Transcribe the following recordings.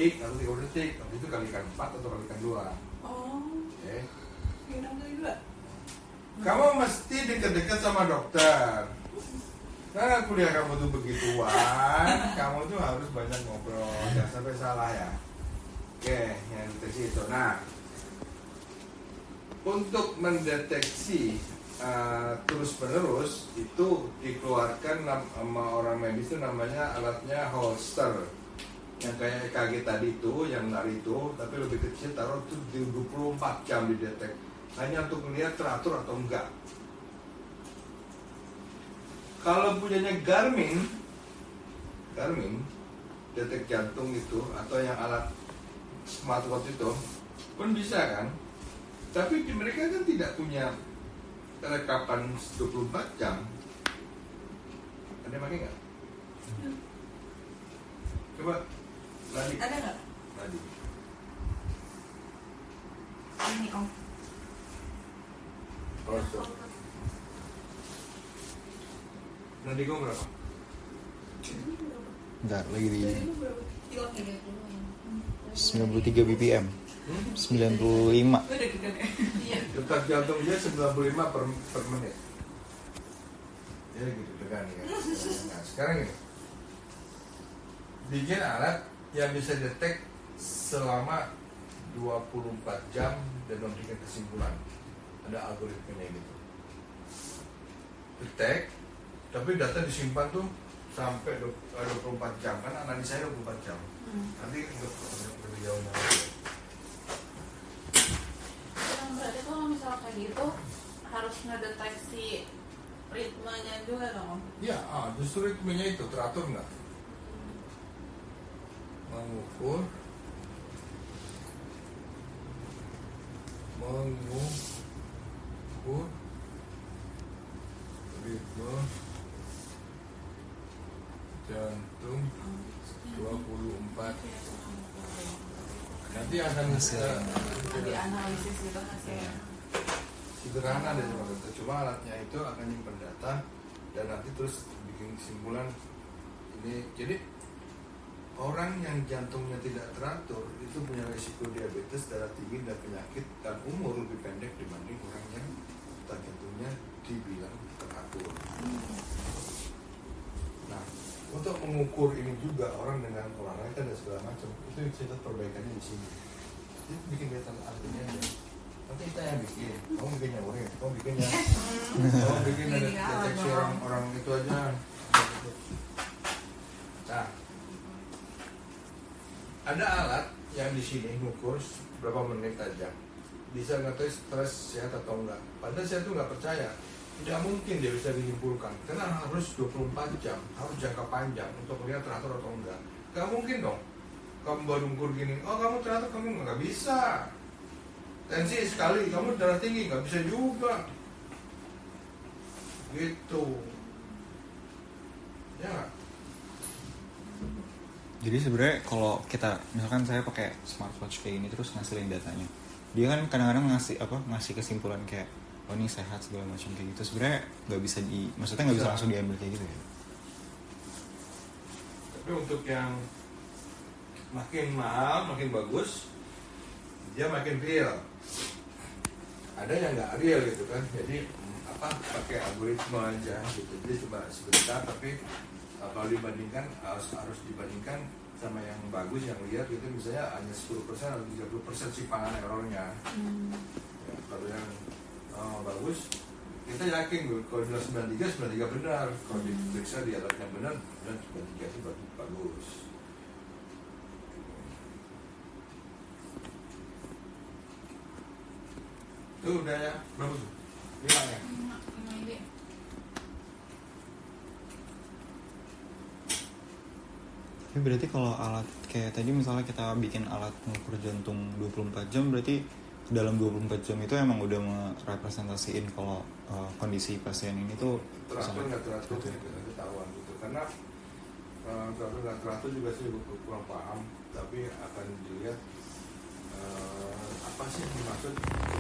detik atau 30 detik, habis itu kalikan 4 atau kalikan 2. Oke. Kali 2. Kamu mesti dekat-dekat sama dokter. Karena kuliah kamu tuh begituan, kamu tuh harus banyak ngobrol, jangan sampai salah ya. Oke, yang deteksi itu. Nah, untuk mendeteksi terus-menerus itu dikeluarkan sama orang medis itu namanya alatnya Holter. Yang kayak EKG tadi itu, yang nari itu, tapi lebih kecil, taruh itu di 24 jam didetek. Hanya untuk melihat teratur atau enggak. Kalau punyanya Garmin detek jantung itu, atau yang alat smartwatch itu pun bisa kan. Tapi mereka kan tidak punya rekapan 24 jam. Ada yang pakai nggak? Coba Nadi. Ada nggak? Nadi. Ini Om. Kosong. Nadi kamu berapa? Bentar, lagi di Hilangnya dia dulu. 93 BPM. 95. Udah gitu kan ya? Iya. Detak jantung dia 95 per menit. Ya gitu tekan ya. Nah, sekarang ini bikin alat yang bisa detek selama 24 jam dan memberikan kesimpulan. Ada algoritmanya gitu. Detek, tapi data disimpan tuh sampai 24 jam kan analisanya 24 jam. Nanti untuk lebih jauhnya. Berarti kalau misalnya kayak gitu harus ngedeteksi ritmenya juga dong Om? Ya, justru ritmenya itu teratur nggak? Mengukur ritme jantung 24. Nanti akan Di analisis gitu hasilnya. sederhana deh cuma alatnya itu akan nyimpen data dan nanti terus bikin kesimpulan ini. Jadi orang yang jantungnya tidak teratur itu punya risiko diabetes, darah tinggi dan penyakit dan umur lebih pendek dibanding orang yang detak jantungnya dibilang teratur. Nah, untuk mengukur ini juga orang dengan olahraga dan segala macam itu bisa perbaikannya di sini. Jadi bikin kelihatan artinya ya. Nanti kita yang bikin, kamu bikinnya urin, kamu bikinnya deteksi orang itu aja. Nah, ada alat yang di sini ngukur berapa menit aja, bisa ngetes stres sehat atau enggak. Padahal saya tuh nggak percaya, tidak mungkin dia bisa disimpulkan, karena harus 24 jam, harus jangka panjang untuk melihat teratur atau enggak. Gak mungkin dong, kamu baru ngukur gini, oh kamu teratur, kamu nggak bisa. Tensi sekali, kamu darah tinggi, nggak bisa juga. Gitu. Ya nggak? Jadi sebenarnya kalau kita misalkan saya pakai smartwatch kayak gini terus ngasilin datanya, dia kan kadang-kadang ngasih kesimpulan kayak oh ini sehat segala macam kayak gitu. Sebenarnya maksudnya nggak bisa langsung diambil kayak gitu ya. Tapi untuk yang makin mahal, makin bagus, dia makin real. Ada yang nggak real gitu kan, jadi pakai algoritma aja gitu, jadi cuma sebentar, tapi kalau dibandingkan harus dibandingkan sama yang bagus, yang lihat gitu, misalnya hanya 10% atau 30% simpangan errornya. Ya, kalau yang bagus kita yakin kalau bilang 93 benar, kalau diperiksa di alat yang benar 93 itu bagus. Tuh udah ya, berapa tuh? 5 ya? 5 ide. Tapi berarti kalau alat kayak tadi misalnya kita bikin alat mengukur jantung 24 jam, berarti dalam 24 jam itu emang udah merepresentasiin kalau kondisi pasien ini tuh teratur nggak teratur gitu, ketahuan gitu. Karena teratur nggak teratur juga sih kurang paham, tapi akan dilihat apa sih yang dimaksud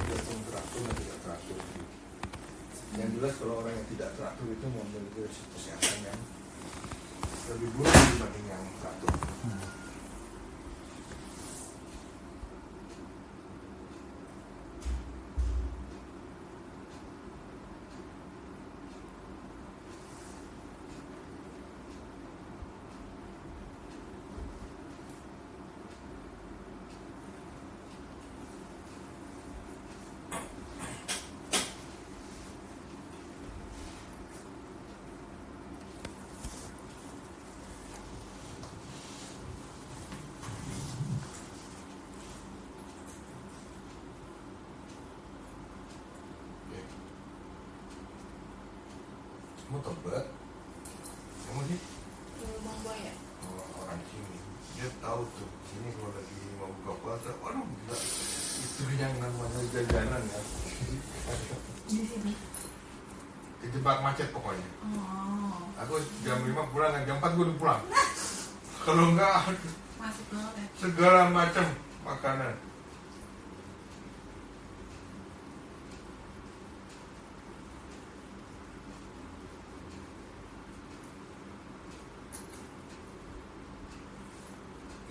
jantung teratur dan tidak teratur gitu. Yang jelas kalau orang yang tidak teratur itu memiliki risiko kesehatan yang lebih buruk dibanding yang teratur. Kamu Tebet? Kamu sih? Di Lubang Buaya. Orang sini. Dia tahu tuh, sini kalau lagi mau buka puasa, waduh gila. Itu yang namanya jajanan ya. Di sini. Kejebak macet pokoknya. Oh. Aku jam 5 pulang, jam 4 gue udah pulang. Kalau enggak, Masuk banget ya. segala macam makanan.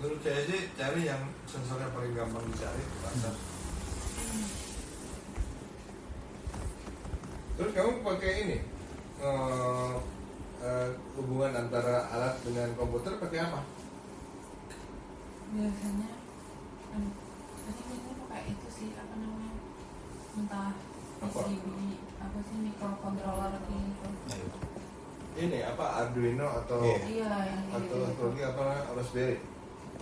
Menurut saya sih cari yang sensornya paling gampang dicari di pasar. Terus kamu pakai ini hubungan antara alat dengan komputer pakai apa? Biasanya pakai itu sih, apa namanya, entah Apa? PCB, apa sih, microcontroller gitu. Ayo. Ini apa Arduino atau Iya. Iya, yang atau gitu. lagi apa Raspberry?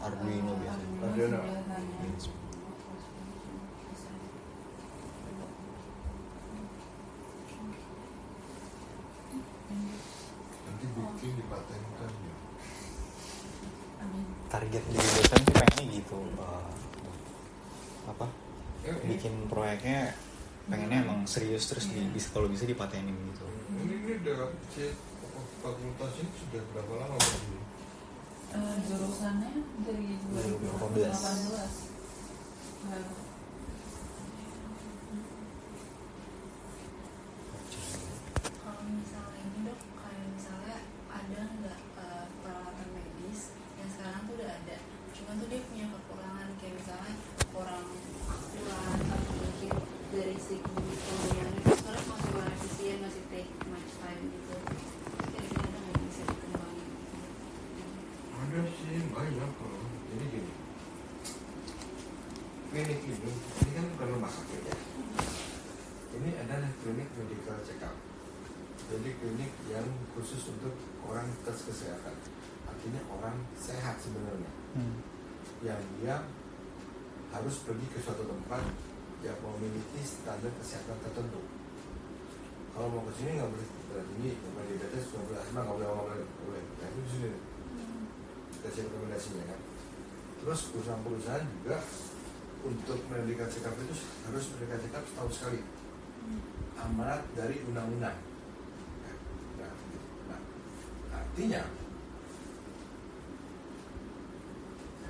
Arduino biasanya. Arduino. Biasanya. Nanti bikin dipatenkan ya. Amin. Target di dosen sih pengennya gitu. Apa? Ya, ini, Bikin proyeknya pengennya emang serius terus bisa kalau bisa dipatenin gitu. ini udah fakultas ini sudah berapa lama berdiri? Jurusannya dari 2018. Baru. Kalau misalnya ini dok, kayak misalnya ada nggak peralatan medis yang sekarang tuh udah ada, cuman tuh dia punya kekurangan, kayak misalnya kurang akurat atau mungkin dari segi pembelian itu sekarang masih kurang efisien, masih take much time gitu. Kira-kira ada nggak yang bisa dikembangin? Ada sih banyak kok. Jadi gini, klinik ini kan bukan rumah sakit ya. Ini adalah klinik medical check up. Jadi klinik yang khusus untuk orang tes kesehatan. Artinya orang sehat sebenarnya. Yang dia harus pergi ke suatu tempat yang memiliki standar kesehatan tertentu. Kalau mau ke sini nggak boleh darah tinggi, nggak boleh diabetes, nggak boleh asma, nggak boleh. Nah itu di sini kasih rekomendasinya kan. Terus perusahaan-perusahaan juga untuk medical check up itu harus medical check up setahun sekali. Amanat dari undang-undang. Nah, artinya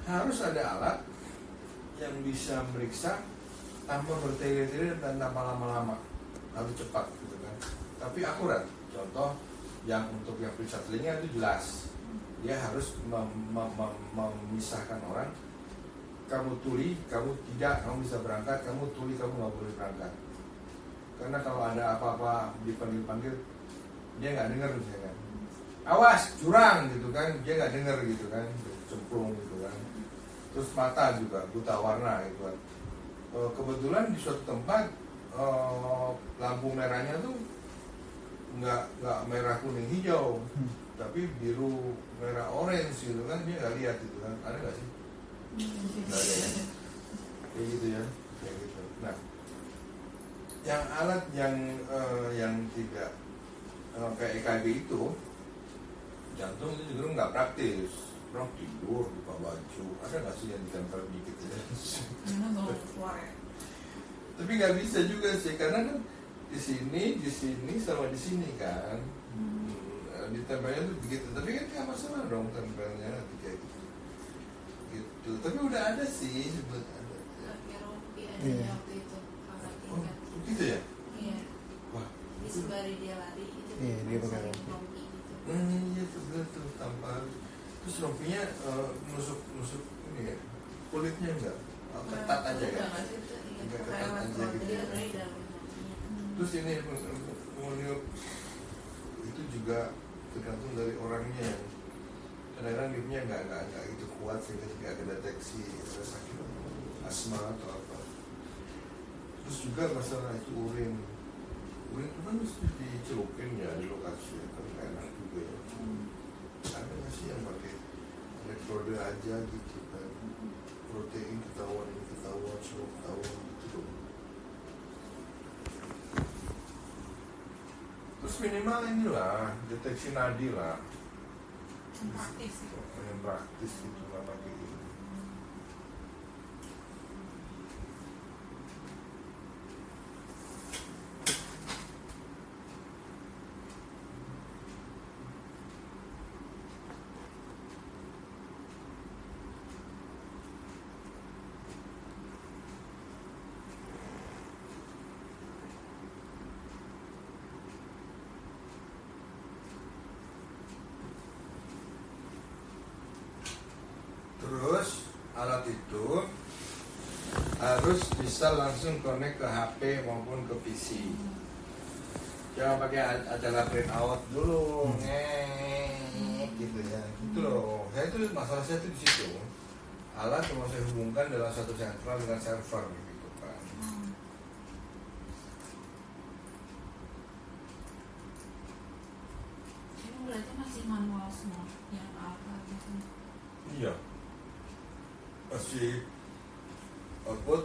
harus ada alat yang bisa meriksa tanpa bertele-tele dan tanpa lama-lama, harus cepat gitu kan. Tapi akurat. Contoh yang untuk yang periksa telinga itu jelas, dia harus memisahkan orang. Kamu tuli, kamu tidak, kamu bisa berangkat. Kamu tuli, kamu nggak boleh berangkat. Karena kalau ada apa-apa dipanggil-panggil, dia nggak dengar misalnya. Awas, curang gitu kan, dia nggak dengar gitu kan, cemplung gitu kan. Terus mata juga buta warna gitu kan. Kebetulan di suatu tempat lampu merahnya tuh nggak merah kuning hijau, tapi biru merah orange gitu kan, dia nggak lihat gitu kan. Ada nggak sih? Nggak ada ya. Kayak gitu ya, kayak gitu. Nah, yang alat yang tidak kayak EKG itu, jantung itu juga nggak praktis. Orang tidur buka baju, ada nggak sih yang ditempel dikit ya? Karena belum keluar ya. Tapi nggak bisa juga sih, karena kan di sini sama di sini kan. Ditempelnya tuh begitu, tapi kan nggak masalah dong tempelnya nanti kayak gitu. Gitu. Tapi udah ada sih sebut ada. Kayak rompi aja Iya. ya waktu itu kakak Oh, tingkat. gitu ya? Iya. Wah. Di sembari dia lari itu Iya, dia pakai masukin rompi. rompi gitu. Iya tuh bener tuh tanpa. Terus rompinya nusuk ini ya, kulitnya enggak, ketat aja Udah kan. nggak sih itu? Iya, Enggak kayak ketat aja electrode gitu. Dia Ya. lari dalam rompinya. Terus ini pengonium itu juga tergantung dari orangnya. Kadang-kadang lipnya nggak itu kuat sehingga tidak kedeteksi ada sakit asma atau apa. Terus juga masalah itu urin itu kan mesti dicelupin ya di lokasi ya, kan nggak enak juga ya. Ada nggak sih yang pakai elektrode aja gitu kan, protein ketahuan, ini ketahuan, semua ketahuan gitu. Terus minimal ini lah, deteksi nadi lah, Yang praktis gitu. yang praktis gitu lah pakai gitu. Terus alat itu harus bisa langsung connect ke HP maupun ke PC. Jangan pakai acara print out dulu, gitu ya. Gitu loh. Saya itu masalah saya itu di situ. Alat yang mau saya hubungkan dalam satu sentral dengan server gitu kan. Ini berarti masih manual semua yang apa gitu. Iya. Masih output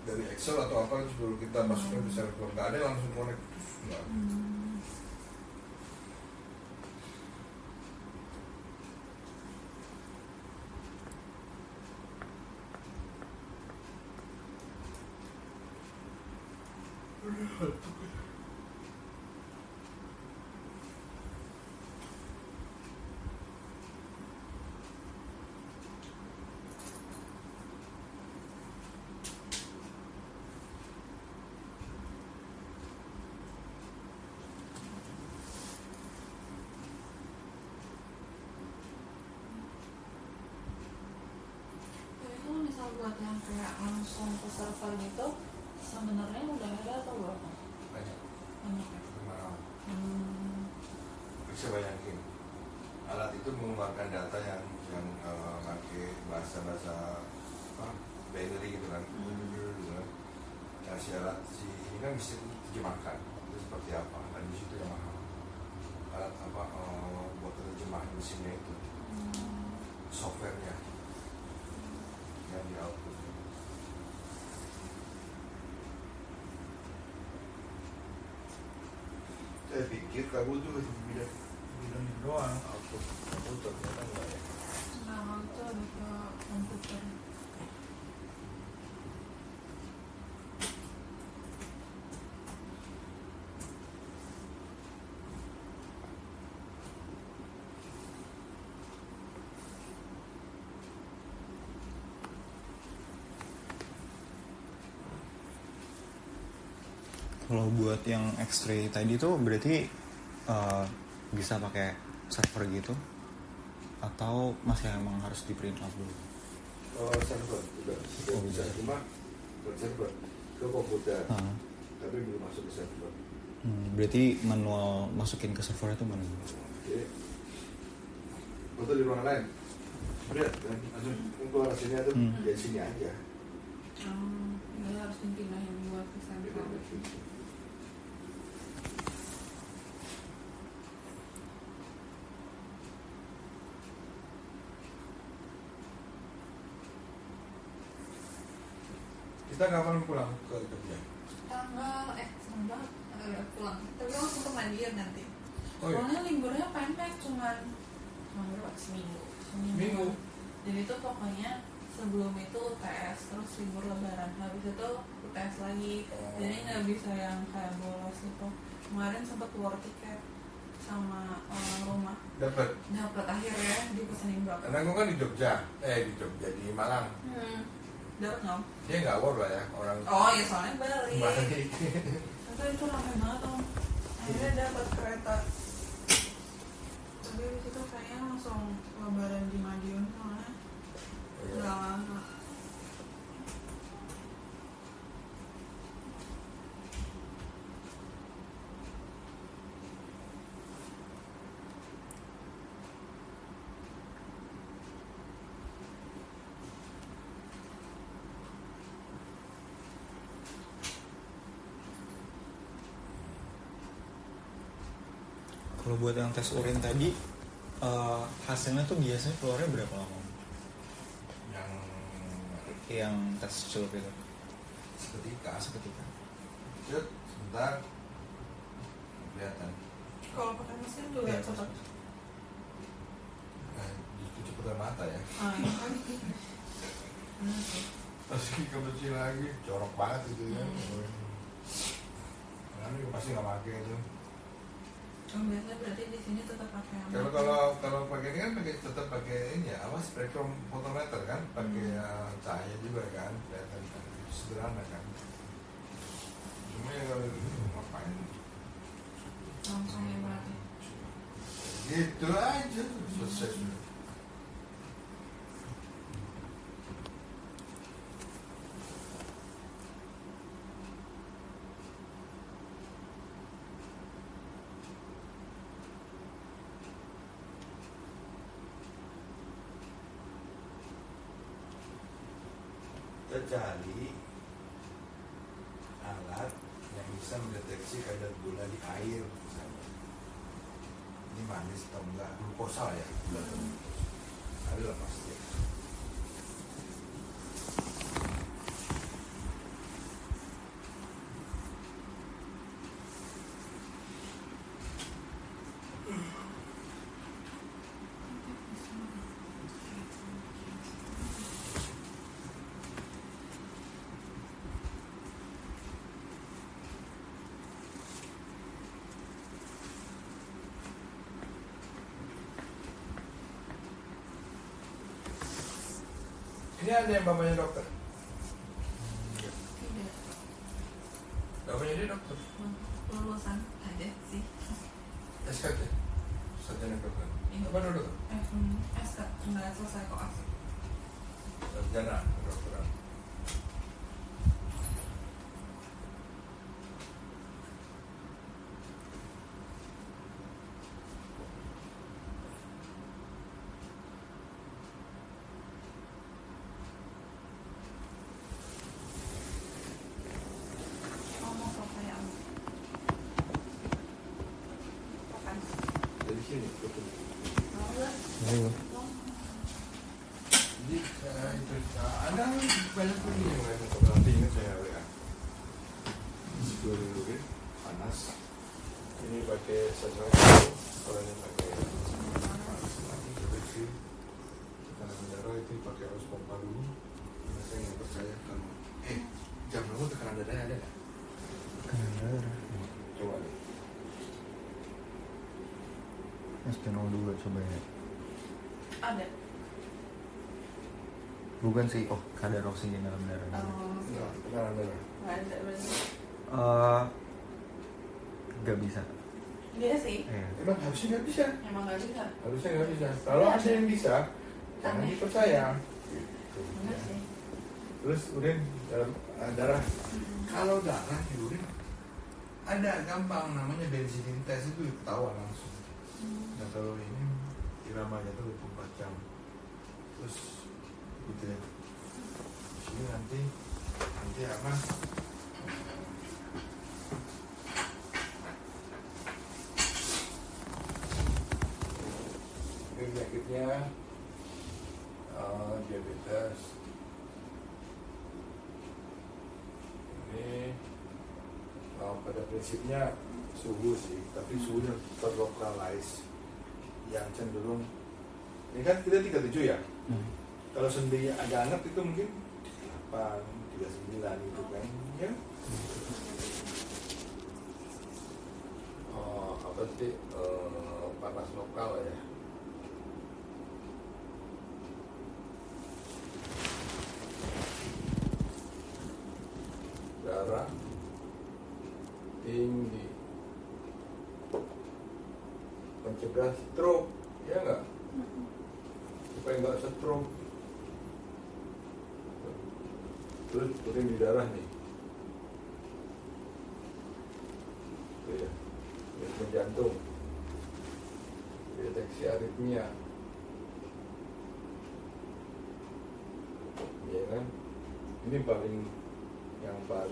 dari Excel atau apa terus baru kita masukkan ke server. Nggak ada yang langsung connect terus nggak. Tapi kalau misal buat yang kayak langsung ke server gitu, sebenarnya udah ada atau belum? Banyak. Banyak ya. Nah, Hmm. bisa bayangin alat itu mengeluarkan data yang pakai bahasa apa binary gitu kan. Gitu kan. Nah, si alat si ini kan bisa diterjemahkan itu seperti apa dan di situ yang mahal alat apa buat terjemahan mesinnya itu softwarenya yang di output. Saya pikir kamu tuh bidang ini doang output komputer ternyata enggak ya. Nah, itu lebih ke komputer. Kalau buat yang X-ray tadi tuh berarti bisa pakai server gitu atau masih emang harus di print out dulu? Server juga Oh, bisa bisa. cuma ke server ke komputer Ah. tapi belum masuk ke server. Berarti manual masukin ke server itu mana? Jadi foto di ruangan lain lihat kan langsung keluar sini atau di sini aja. Ini harus dipindahin buat ke sentral. Kita kapan pulang ke Jogja? Tanggal pulang. Tapi langsung ke Madiun nanti. Oh iya. Soalnya liburnya pendek, cuman berapa? Seminggu. Seminggu. Jadi itu pokoknya sebelum itu UTS, terus libur lebaran. Habis itu UTS lagi. Jadi nggak bisa yang kayak bolos gitu. Kemarin sempat war tiket sama rumah. Dapat. Dapat akhirnya dipesenin berapa? Karena gue kan di Jogja, di Malang. Dapat nggak? Dia nggak war lah ya orang. Oh ya soalnya balik. Balik. Tapi itu rame banget om. Akhirnya dapat kereta. Tapi di situ kayaknya langsung lebaran di Madiun soalnya udah lama. Kalau buat yang tes urin tadi hasilnya tuh biasanya keluarnya berapa lama? Yang tes celup itu? Seketika. Seketika. Cet, sebentar. kelihatan. Kalau pakai mesin juga Iya, tetap. Nah, justru cepetan mata ya. Iya kan? Benar sih. Pasti kecil lagi, jorok banget gitu ya. Karena juga pasti nggak pakai itu. Biasanya berarti di sini tetap pakai yang Kalau pakai ini kan tetap pakai ini ya, apa spektrum fotometer kan, pakai cahaya juga kan, kelihatan kan, sederhana kan. Cuma ya kalau ngapain? langsung ya berarti. Gitu aja, selesai sudah. Cari alat yang bisa mendeteksi kadar gula di air misalnya. Ini manis atau enggak, glukosa ya, gula atau glukosa. Ada lah pasti. Ini ada yang bapaknya dokter. Tidak. Bapaknya dia dokter. Lulusan ada sih. SKT. Sarjana kedokteran. Iya. Apa dulu? SK nggak selesai kok asik. Sarjana kedokteran. Ngomong pakai yang pakai. Dari sini betul. Mau nggak? Ayo. Jadi itu ada banyak lagi yang lain fotografi ingat saya WA. Sebelum dulu kan panas. Ini pakai sensor kalau ini pakai panas lagi deteksi tekanan darah itu pakai harus pompa dulu. Karena saya nggak percaya kalau jam kamu tekanan darahnya ada nggak? Coba deh. SPO2 coba ya. Ada. Bukan sih, oh kadar oksigen dalam darah. Nggak, tekanan darah. Nggak ada berarti. Gak bisa. Dia sih. Emang harusnya nggak bisa. Emang nggak bisa. Harusnya nggak bisa. Kalau ada yang bisa, jangan Aneh. dipercaya. Benar sih. Terus urin dalam darah. Kalau darah di urin ada gampang namanya benzidin test itu ketahuan langsung. Nah kalau ini iramanya tuh 24 jam. Terus gitu ya. Sini nanti apa? Ini penyakitnya diabetes. Ini pada prinsipnya suhu sih, tapi suhunya terlokalize yang cenderung ini kan kita 37 ya. Kalau sendi agak hangat itu mungkin 38, 39 gitu kan ya. Apa sih panas lokal ya. Darah tinggi, mencegah stroke, ya nggak? Supaya nggak stroke. Terus urin di darah nih, ya, ritme jantung, deteksi aritmia, ya kan? Ini yang paling apa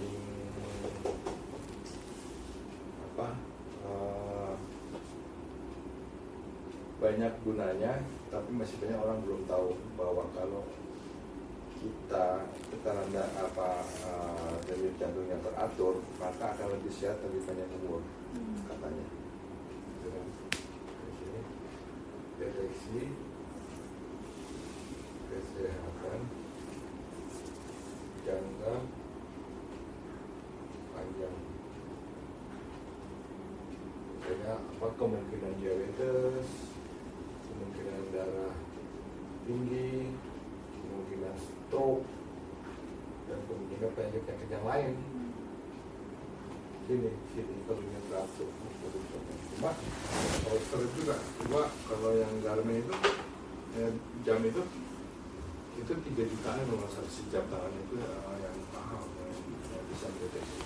banyak gunanya, tapi masih banyak orang belum tahu bahwa kalau kita kita tekanan denyut jantung yang teratur, maka akan lebih sehat, lebih panjang umur, katanya. Gitu kan. Di sini deteksi kesehatan jangka panjang. Misalnya apa kemungkinan diabetes, kemungkinan darah tinggi, kemungkinan stroke, dan kemungkinan penyakit yang lain. Sini kalau yang teratur. Cuma kalau stroke juga, coba kalau yang Garmin itu jam itu 3 jutaan kalau nggak salah, sejam tangan itu yang mahal yang bisa mendeteksi.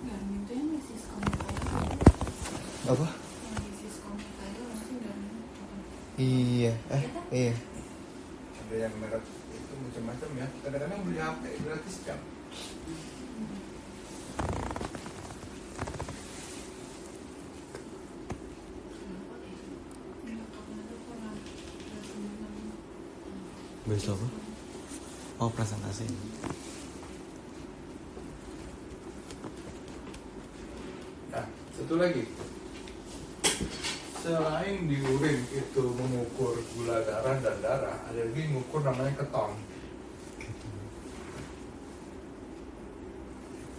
Garmin itu yang di Siscom itu Apa? yang di Siscom itu mesti Garmin apa? Iya, iya. Ada yang merek itu macam-macam ya. Kadang-kadang beli HP gratis jam. Besok apa? Oh, presentasi. Nah, satu lagi. Selain di urin itu mengukur gula darah dan darah, ada lagi mengukur namanya keton.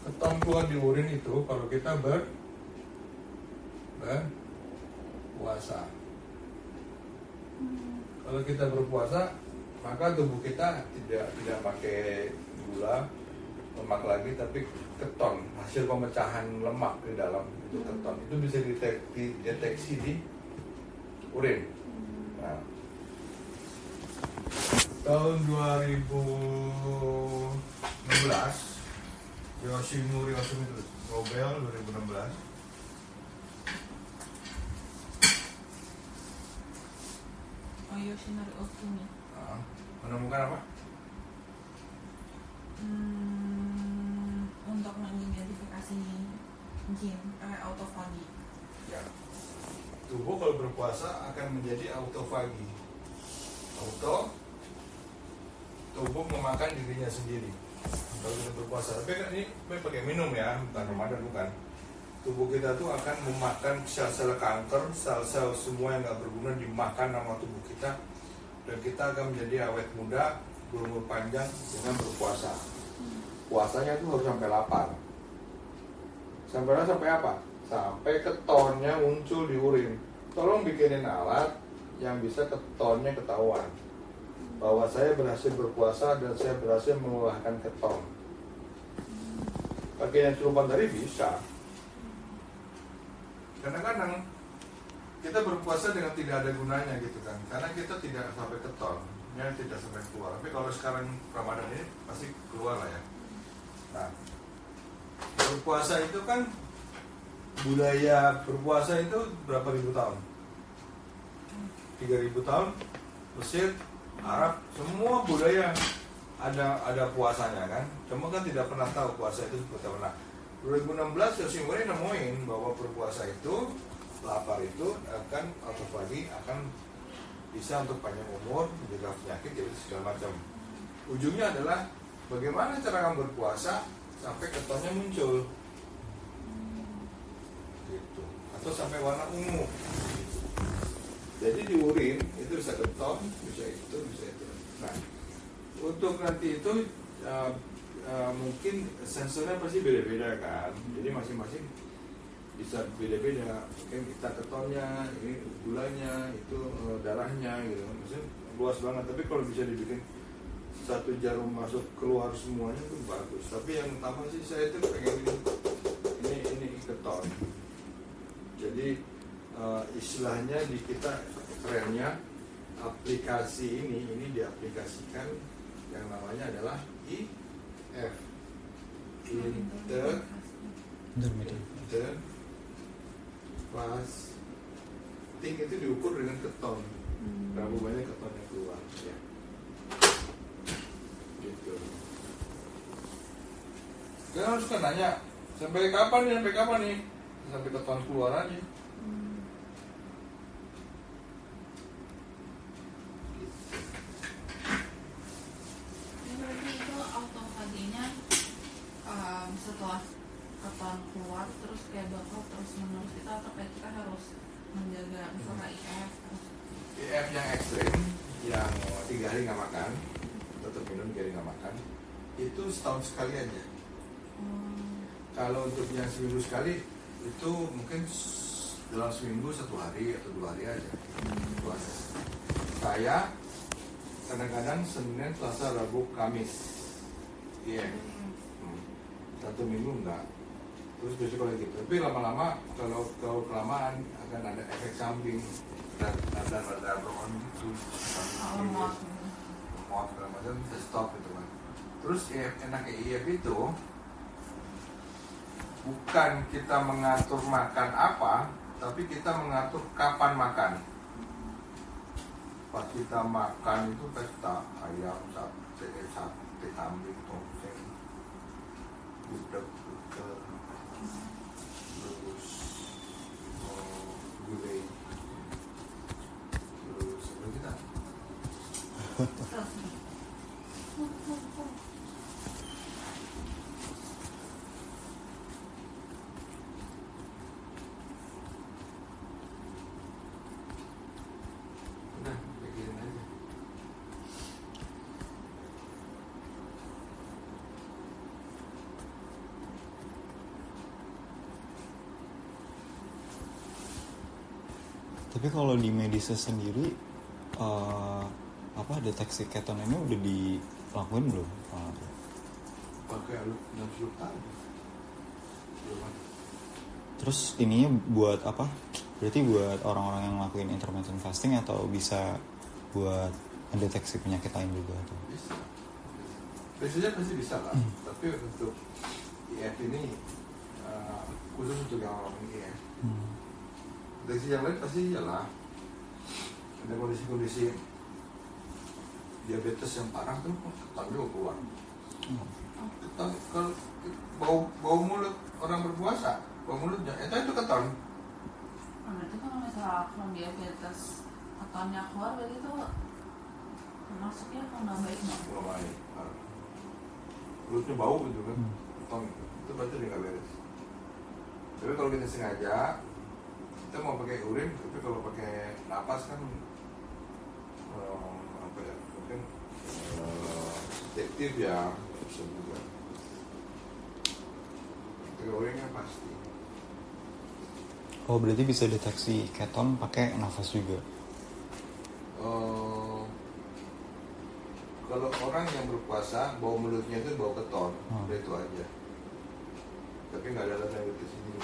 Keton keluar di urin itu kalau kita berpuasa. Kalau kita berpuasa, maka tubuh kita tidak pakai gula, lemak lagi, tapi keton, hasil pemecahan lemak di dalam itu keton. Itu bisa dideteksi di urin. Nah, tahun 2016 Yoshinori itu Nobel 2016 Yoshinori Otsumi menemukan apa? Untuk mengidentifikasi gen autofagi. Ya. Tubuh kalau berpuasa akan menjadi autofagi. Tubuh memakan dirinya sendiri kalau kita berpuasa. Tapi kan ini pakai minum ya, bukan Ramadan, bukan. Tubuh kita tuh akan memakan sel-sel kanker, sel-sel semua yang nggak berguna dimakan sama tubuh kita, dan kita akan menjadi awet muda, berumur panjang dengan berpuasa. Puasanya tuh harus sampai lapar. Sampai apa? Sampai ketonnya muncul di urin. Tolong bikinin alat yang bisa ketonnya ketahuan, bahwa saya berhasil berpuasa dan saya berhasil mengeluarkan keton. Pakai yang celupan tadi bisa. Kadang-kadang kita berpuasa dengan tidak ada gunanya gitu kan, karena kita tidak sampai keton, ya tidak sampai keluar. Tapi kalau sekarang Ramadan ini pasti keluar lah ya. Nah, berpuasa itu kan, budaya berpuasa itu berapa ribu tahun? 3.000 tahun. Mesir, Arab, semua budaya ada puasanya kan. Cuma kan tidak pernah tahu puasa itu seperti apa. Nah, 2016 Yoshinori nemuin bahwa berpuasa itu, lapar itu akan autofagi, akan bisa untuk panjang umur, mencegah penyakit, jadi segala macam. Ujungnya adalah bagaimana cara kamu berpuasa sampai ketonnya muncul, gitu, atau sampai warna ungu. Gitu. Jadi di urin itu bisa keton, bisa itu, bisa itu. Nah, untuk nanti itu mungkin sensornya pasti beda-beda kan. Jadi masing-masing bisa beda-beda. Mungkin kita ketonnya, ini gulanya, itu darahnya gitu. Maksudnya luas banget. Tapi kalau bisa dibikin satu jarum masuk keluar semuanya itu bagus. Tapi yang utama sih saya itu pengen ini keton. Jadi istilahnya di kita kerennya aplikasi ini diaplikasikan yang namanya adalah IF, fasting, itu diukur dengan keton, berapa banyak keton yang keluar ya. Gitu. Kita harus kan nanya sampai kapan nih, sampai keton keluar aja. hari nggak makan, tetap minum 3 hari nggak makan, itu setahun sekali aja. Kalau untuk yang seminggu sekali itu mungkin dalam seminggu 1 hari atau 2 hari aja. Itu aja. Saya kadang-kadang Senin, Selasa, Rabu, Kamis. Iya. 1 minggu enggak. Terus besok lagi gitu. Tapi lama-lama kalau kelamaan akan ada efek samping dan ada bawaan gitu. Lemot. Lemot segala macam bisa stop gitu kan. Terus enaknya IF itu bukan kita mengatur makan apa, tapi kita mengatur kapan makan. Pas kita makan itu pesta ayam, sate, kambing, tongseng, gudeg, terus gulai, terus apa kita? Udah, pikirin aja. Tapi kalau di medisnya sendiri apa deteksi keton ini udah dilakuin belum? Pakai nafsu tadi. Terus ininya buat apa? Berarti buat orang-orang yang ngelakuin intermittent fasting atau bisa buat mendeteksi penyakit lain juga tuh? Bisa. Biasanya pasti bisa lah. Tapi untuk IF ini khusus untuk yang orang IF. Deteksi yang lain pasti iyalah. Ada kondisi-kondisi diabetes yang parah tuh keton juga keluar. Keton, kalau bau mulut orang berpuasa, bau mulutnya itu keton. Berarti kalau misalnya orang diabetes ketonnya keluar berarti itu masuknya kalau nggak baik nggak? Nggak baik. Mulutnya bau gitu kan, keton itu berarti dia nggak beres. Tapi kalau kita sengaja, kita mau pakai urin, tapi kalau pakai napas kan apa ya, mungkin detektif ya, bisa juga. Pakai urinnya pasti. Oh berarti bisa deteksi keton pakai nafas juga? Kalau orang yang berpuasa, bau mulutnya itu bau keton, udah itu aja. Tapi nggak ada alasan yang ke sini.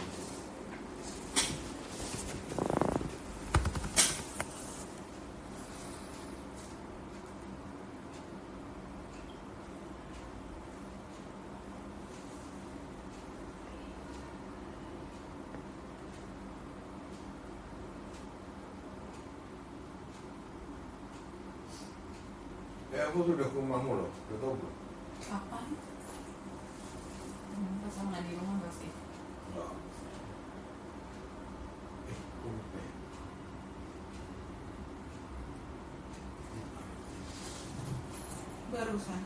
Aku tuh udah ke rumahmu loh, udah tau belum? Kapan? Pas nggak di rumah nggak sih? Enggak. Aku lupa ya. Barusan.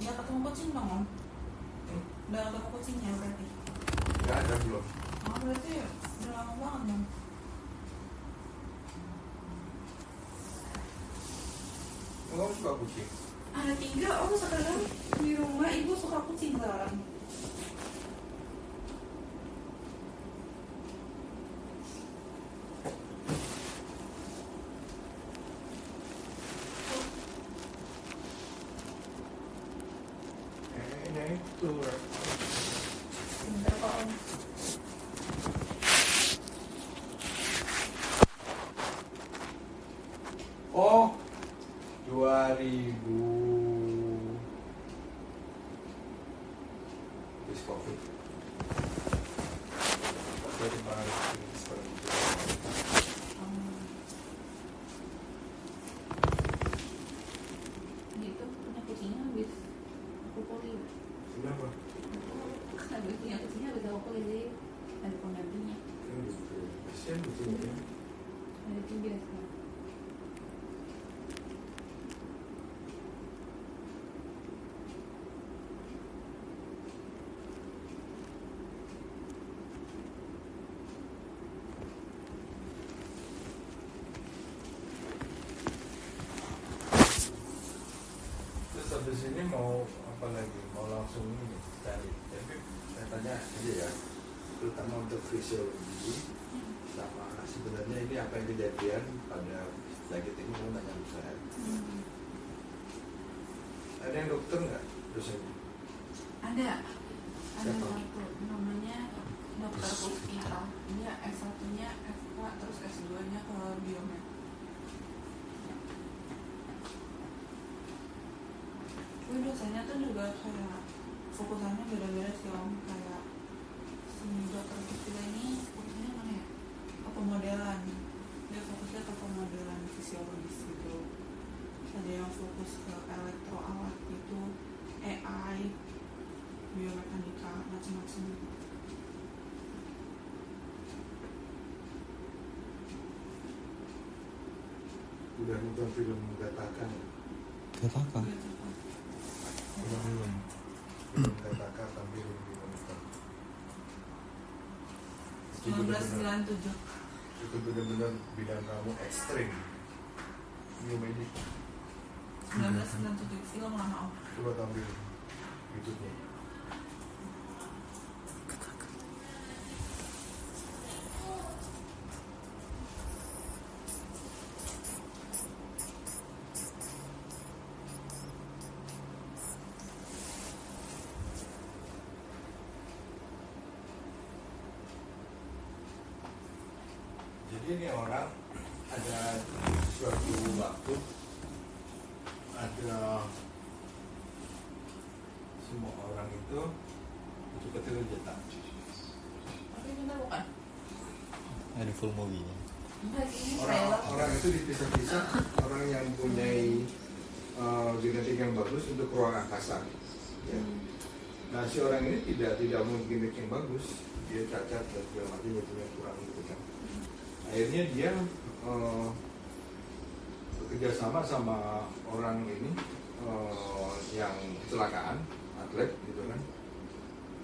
Udah ketemu kucing dong, Om? Udah ketemu kucingnya berarti? Nggak ada belum. Oh, berarti udah lama banget dong. Kamu suka kucing? Ada 3 om sekarang di rumah, ibu suka kucing sekarang. Ini itu. Bentar kok om. Oh, 2000 habis COVID. Jadi balik seperti itu. Gitu punya kucingnya habis aku kulit. Kenapa? Habis punya kucingnya habis aku kulit jadi ada penggantinya. Kan gitu. Kasihan kucingnya. Ada 3 sekarang. fisiologi sama sebenarnya ini apa yang kejadian pada sakit ini kan banyak besar. Ada yang dokter nggak dosennya? Ada Siapa? satu namanya Dokter Puspita, dia S1-nya FK terus S2-nya ke biomed. Tapi dosennya tuh juga kayak fokusannya beda-beda sih om, kayak si Dokter Puspita ini fokusnya mana ya? Ke pemodelan, dia fokusnya ke pemodelan fisiologis gitu. Ada yang fokus ke elektro alat gitu, AI, biomekanika, macam-macam. Udah nonton film Gataka? Gataka. Belum. Film Gataka tampil di nonton. Itu benar-benar 1997. itu benar-benar bidang kamu ekstrim. Biomedik. 1997 film lama om. Coba tampil YouTube-nya. Jadi ini orang ada suatu waktu ada semua orang itu kecil jetak. Tapi benar bukan? Ada full movie-nya. Enggak sih, ini trailer. Orang itu dipisah-pisah, orang yang mempunyai genetik yang bagus untuk ruang angkasa. Ya. Nah si orang ini tidak memiliki genetik yang bagus, dia cacat dan segala macam, dia punya kurang gitu kan. Akhirnya dia bekerja sama orang ini yang kecelakaan, atlet gitu kan,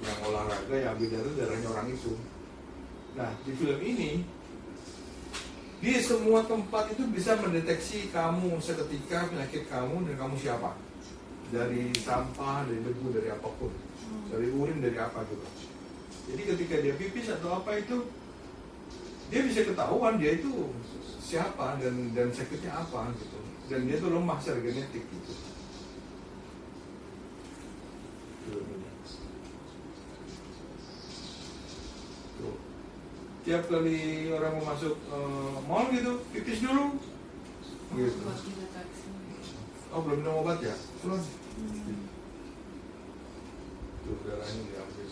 yang olahraga yang ambil darahnya orang itu. Nah di film ini di semua tempat itu bisa mendeteksi kamu seketika, penyakit kamu dan kamu siapa, dari sampah, dari debu, dari apapun, dari urin, dari apa juga. Jadi ketika dia pipis atau apa itu dia bisa ketahuan dia itu siapa dan sakitnya apa gitu, dan dia tuh lemah secara genetik gitu. Tuh. Tiap kali orang mau masuk mall gitu pipis dulu gitu. Buat dideteksi. Oh belum minum obat ya? Belum. Tuh darahnya diambil.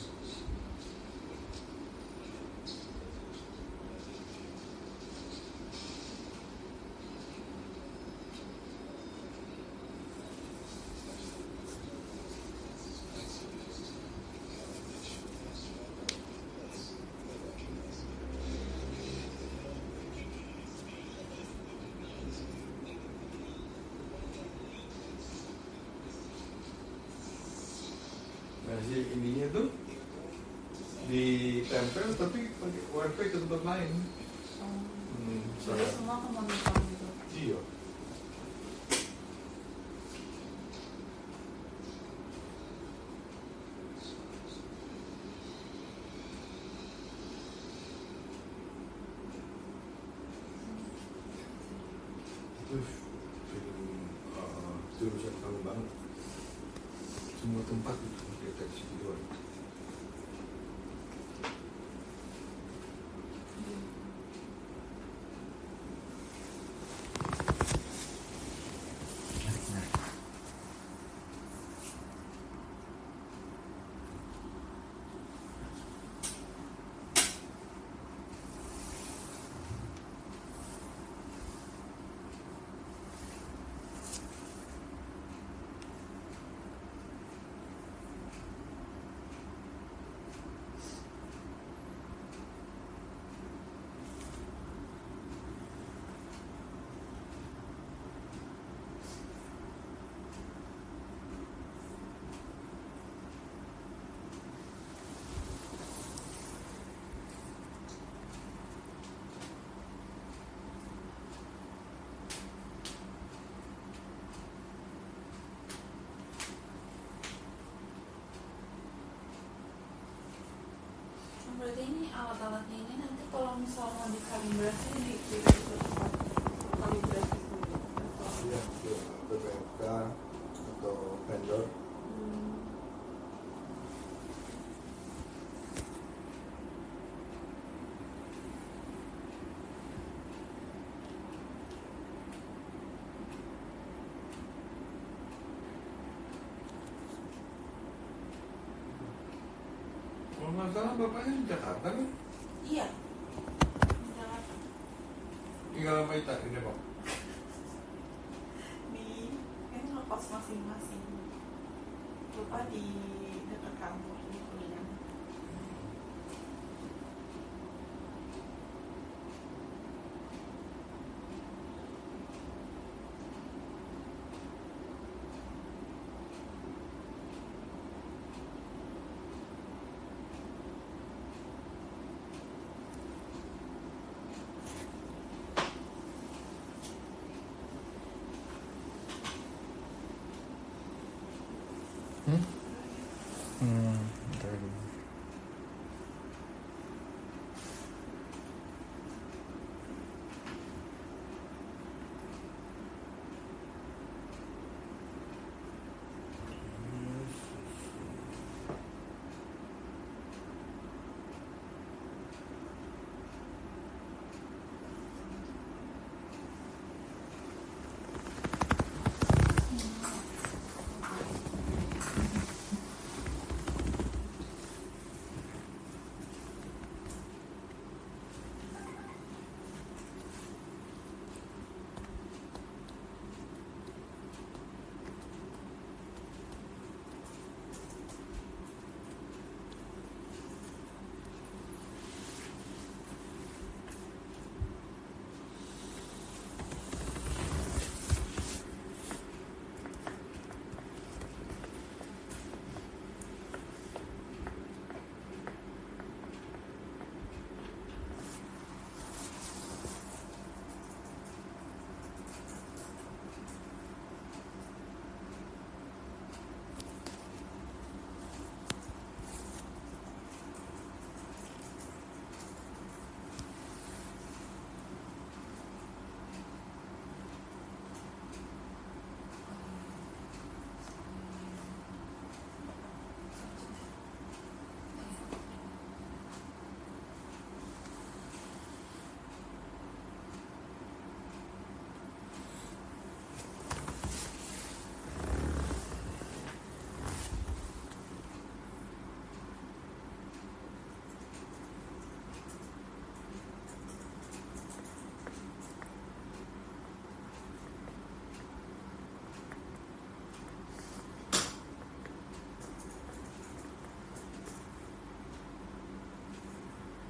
Nah si ininya tuh ditempel tapi pakai WiFi ke tempat lain. Jadi semua ke monitor gitu. Iya. Itu film jurusan kamu banget. Semua tempat itu deteksi di luar. alatnya ini nanti kalau misal mau dikalibrasi di kalibrasi dulu atau Iya, ke BPFK atau vendor. hmm, Kalau nggak salah bapaknya di Jakarta kan? iya misalnya Tinggal sama Ita ini Pak. di ini ngekos masing-masing lupa di dekat kampus di Kuningan.